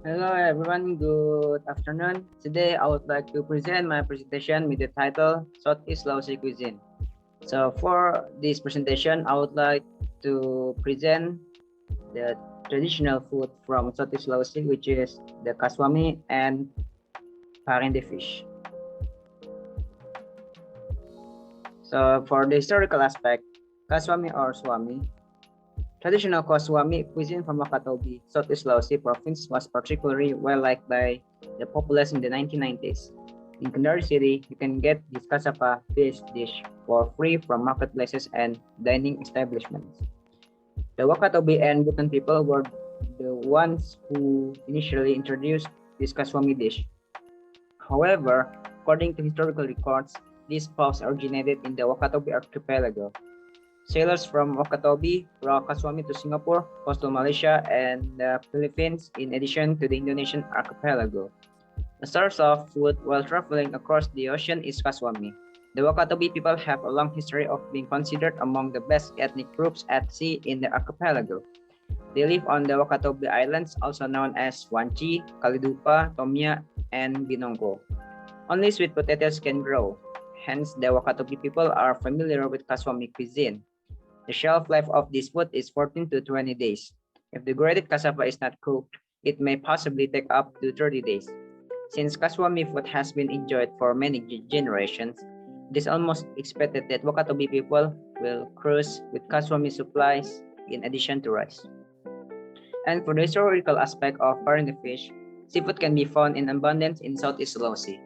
Hello everyone, good afternoon. Today I would like to present my presentation with the title Southeast Sulawesi Cuisine. So for this presentation, I would like to present the traditional food from Southeast Sulawesi, which is the Kasuami and Parende fish. So for the historical aspect, Kasuami or Swami, traditional Kasuami cuisine from Wakatobi, Southeast Sulawesi province was particularly well liked by the populace in the 1990s. In Kendari City, you can get this cassava fish dish for free from marketplaces and dining establishments. The Wakatobi and Buton people were the ones who initially introduced this Kasuami dish. However, according to historical records, this pulse originated in the Wakatobi archipelago. Sailors from Wakatobi brought Kasuami to Singapore, coastal Malaysia, and the Philippines, in addition to the Indonesian archipelago. The source of food while traveling across the ocean is Kasuami. The Wakatobi people have a long history of being considered among the best ethnic groups at sea in the archipelago. They live on the Wakatobi Islands, also known as Wanci, Kalidupa, Tomia, and Binongko. Only sweet potatoes can grow. Hence, the Wakatobi people are familiar with Kasuami cuisine. The shelf life of this food is 14 to 20 days. If the grated cassava is not cooked, it may possibly take up to 30 days. Since Kasuami food has been enjoyed for many generations, it is almost expected that Wakatobi people will cruise with Kasuami supplies in addition to rice. And for the historical aspect of Parende fish, seafood can be found in abundance in Southeast Sulawesi.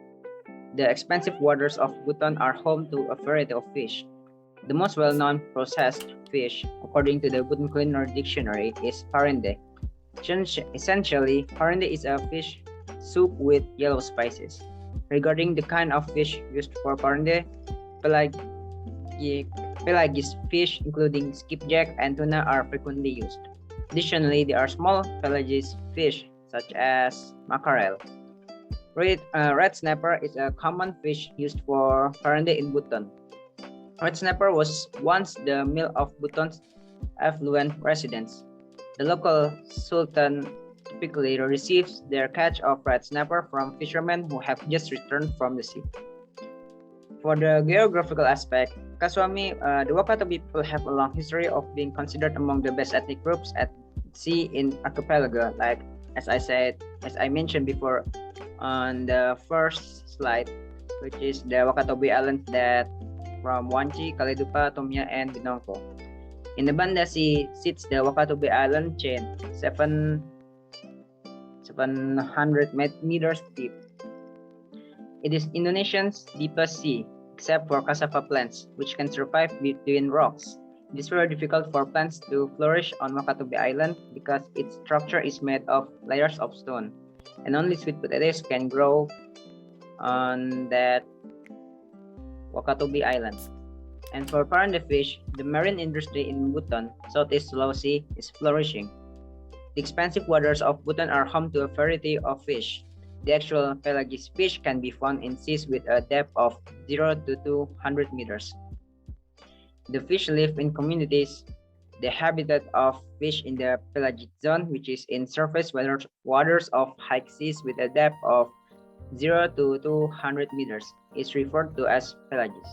The expansive waters of Buton are home to a variety of fish. The most well-known processed fish, according to the Buton Culinary Dictionary, is Parende. Essentially, Parende is a fish soup with yellow spices. Regarding the kind of fish used for Parende, pelagic fish, including skipjack and tuna, are frequently used. Additionally, there are small pelagic fish, such as mackerel. Red snapper is a common fish used for Parende in Buton. Red snapper was once the meal of Buton's affluent residents. The local sultan typically receives their catch of red snapper from fishermen who have just returned from the sea. For the geographical aspect, the Wakatobi people have a long history of being considered among the best ethnic groups at sea in archipelago. Like as I mentioned before on the first slide, which is the Wakatobi Islands that from Wanci, Kalidupa, Tomia, and Binongko. In the Banda Sea sits the Wakatobi Island chain, 700 meters deep. It is Indonesia's deepest sea, except for cassava plants, which can survive between rocks. It is very difficult for plants to flourish on Wakatobi Island because its structure is made of layers of stone, and only sweet potatoes can grow on that Wakatobi Island. And for Parende fish, the marine industry in Buton, Southeast Sulawesi, is flourishing. The expansive waters of Buton are home to a variety of fish. The actual pelagic fish can be found in seas with a depth of 0 to 200 meters. The fish live in communities. The habitat of fish in the pelagic zone, which is in surface waters of high seas with a depth of 0 to 200 meters, is referred to as pelagic.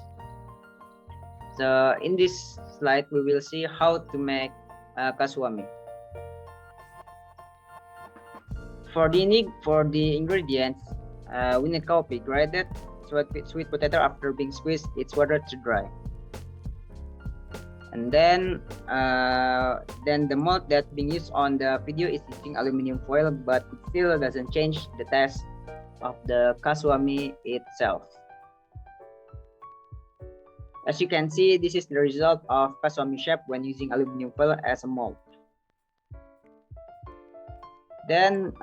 So in this slide, we will see how to make Kasuami. For the ingredients, we need coffee, grated sweet potato after being squeezed, its water to dry. And then the mold that being used on the video is using aluminum foil, but it still doesn't change the taste of the Kasuami itself. As you can see, this is the result of Kasuami shape when using aluminum foil as a mold. Then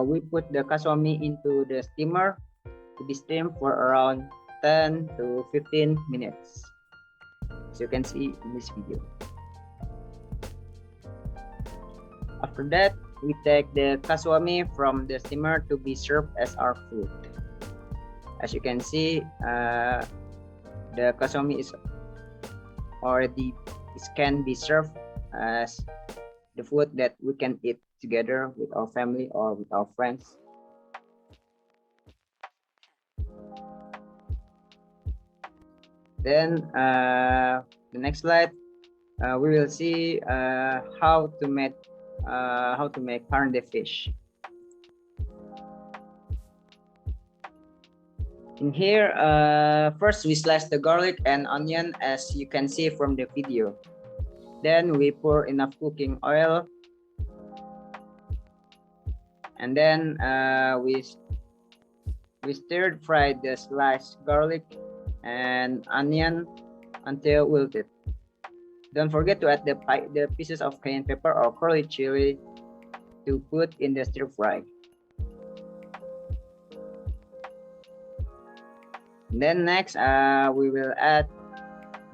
we put the Kasuami into the steamer to be steamed for around 10 to 15 minutes, as you can see in this video. After that, we take the Kasuami from the steamer to be served as our food. As you can see, the Kasuami can be served as the food that we can eat together with our family or with our friends. Then the next slide, we will see how to make parende fish. In here, first we slice the garlic and onion as you can see from the video. Then we pour enough cooking oil, and then we stir fry the sliced garlic and onion until wilted. Don't forget to add the pieces of cayenne pepper or curly chili to put in the stir fry. Then next, we will add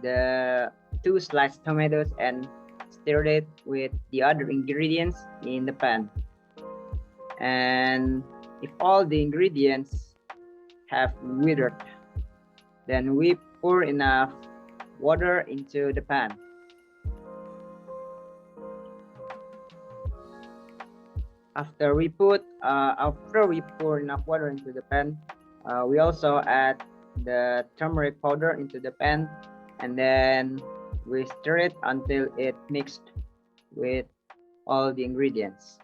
the 2 sliced tomatoes and stir it with the other ingredients in the pan. And if all the ingredients have withered, then we pour enough water into the pan. After we pour enough water into the pan, we also add the turmeric powder into the pan, and then we stir it until it mixed with all the ingredients.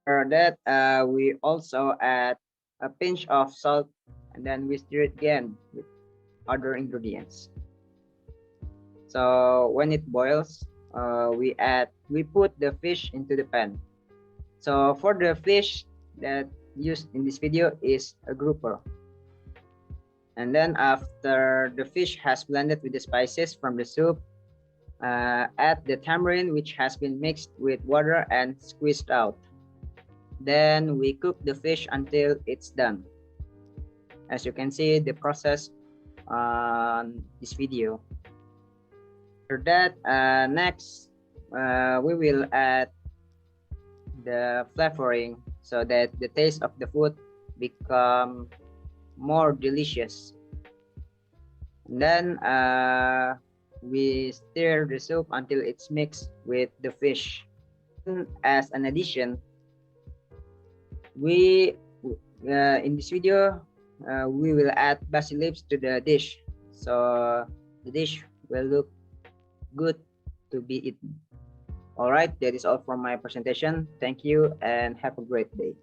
For that, we also add a pinch of salt, and then we stir it again with other ingredients. So when it boils, we put the fish into the pan. So for the fish that used in this video is a grouper. And then after the fish has blended with the spices from the soup, add the tamarind which has been mixed with water and squeezed out. Then we cook the fish until it's done. As you can see the process on this video. After that, next we will add the flavoring so that the taste of the food become more delicious. And then we stir the soup until it's mixed with the fish. As an addition, we in this video we will add basil leaves to the dish, so the dish will look good to be eaten. All right, that is all from my presentation. Thank you and have a great day.